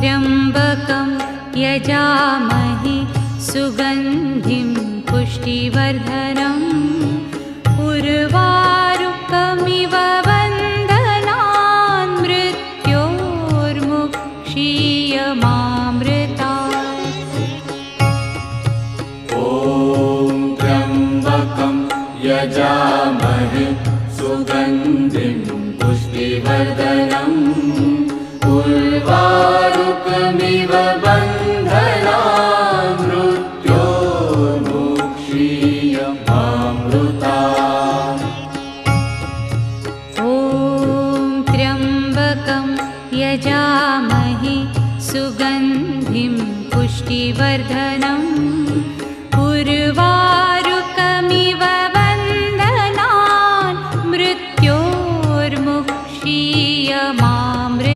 त्र्यम्बकं यजामहे सुगन्धिं पुष्टिवर्धनम् उर्वारुकमिव बन्धनान् मृत्योर्मुक्षीयमामृतात्। ॐ त्र्यम्बकं यजामहे सुगन्धिं पुष्टिवर्धनम् उर्वारुकमिव बन्धनान् मृत्योर्मुक्षीयमामृतात्। ॐ त्र्यम्बकं यजामहे सुगन्धिं पुष्टिवर्धनम् उर्वारुकमिव